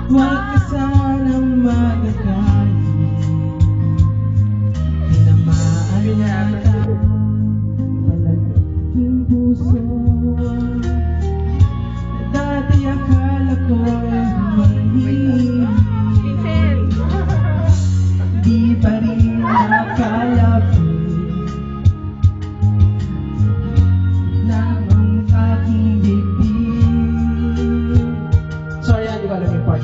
Huwag ka sanang magagalit. Tinamaan yata talagang puso. Dati akala ko'y manghihina. Di pa rin nakalapit ng aking bibig. Sorry, di ba alam yung part?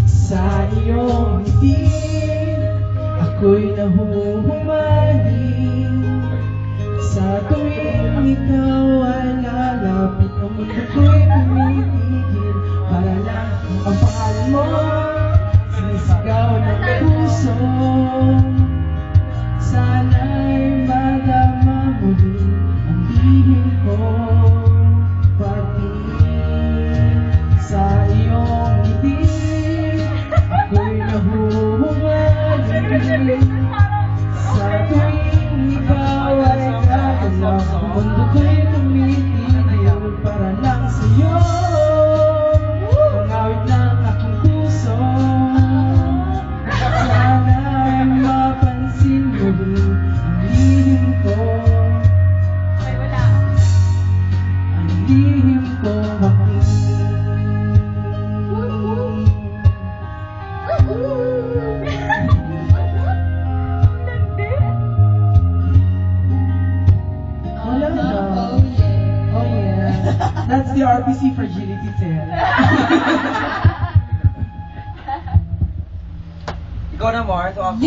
Sa iyong ngiti, ako'y nahuhumaling. Sa tuwing ikaw ay lalapit, ang mundo ko'y tumitigil. Para lang ang pangalan mo, sinisigaw ng puso. Sana'y madama muli ang lihim ko. Pati sa iyong ngiti, ako'y nahuhumaling. Sa tuwing ikaw ay gagalaw, ang mundo ko'y tumitigil. Para lang sa'yo, pangawit ng aking puso. Sana'y mapansin mo rin ang lihim ko. Ang lihim ko Wala na. Oh yeah. That's the RPC fragility test. Ikaw na, Mars. So, ako.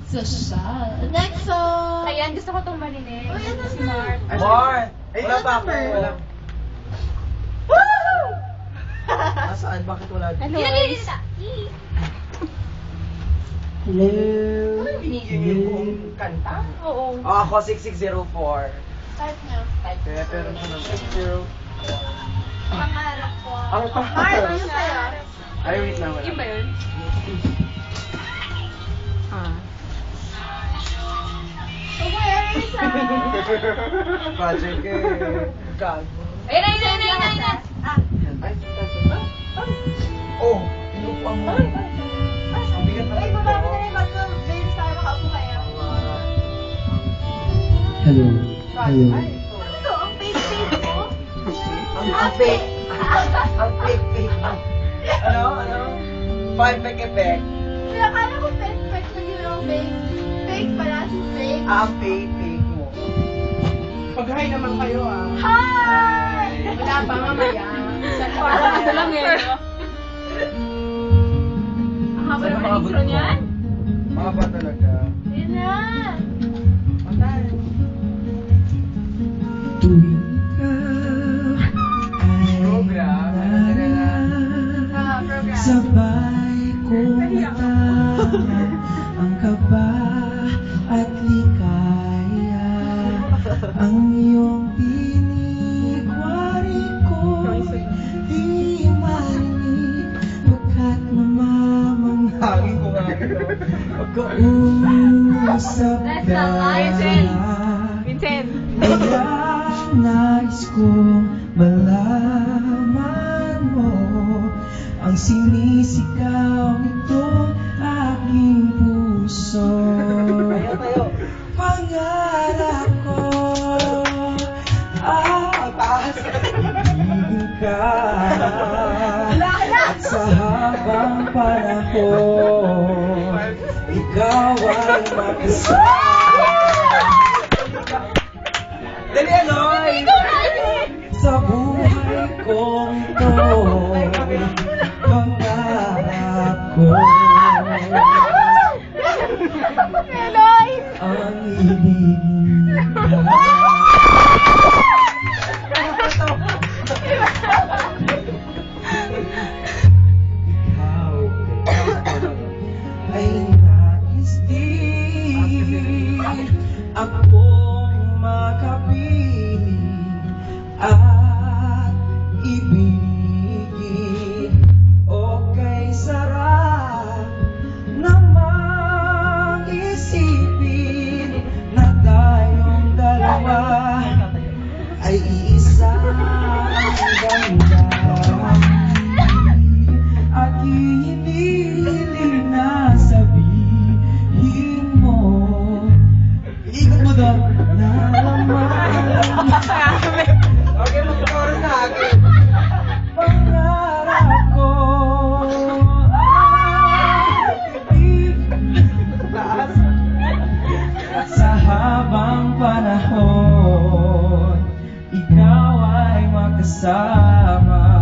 Social. Next song. Ayan, gusto ko itong marinig. Oh, yan na Si Mark. Mars! Wala pa ako. number? Wala. Nasaan? Bakit wala? Ano? Hello. Binigyan yung buong kanta? Oo. Oh, ako 6604. Start na. Kaya pero ano naman? Pangarap ko. Ang Mars, pangalan. ano sa'yo? Ay, wait lang. Wala. Yun ba yun? Where is Project eh. Gago. Ayun na, ayun na, ayun na, ayun na. Ay, oh, inupa mo. Ang bigat na Ay, baba mo na yung bag ko. Baby, para makaupo kayo. Hello. Hello. Ano to? Ang face-face mo? Ang fake. Ang fake. Ano? Five fake effect. Kaya akala ko fake na yun ang fake. Fake pala si fake. Ang fake mo. Pag-hi naman kayo ah. Hi! Wala pa mamaya. Ito lang eh. Ang haba Saan naman mga ang intro buto? niyan. Mga ba talaga? Yun na! Patay. Tuwing ikaw Program. Program. sabay kong matama ang kaba at likaya. Ang iyong tinig, wari ko'y di marinig pagkat namamangha. Hangin ko nga ito. Pagkausap That's ka the license. Vincent. kaya nais kong malaman mo ang sinisigaw nitong aking puso. Tayo. Pangarap ko ibigin ka at sa habang panahon ikaw ay makasama Dali, Aloy! sa buhay kong ito. Pangarap ko Meloy! ang ibigin ka. Ikaw ay nais din akong makapiling at ibigin. Okay, sarap namang isipin na tayong dalawa ay iisa ang ganda. kasama.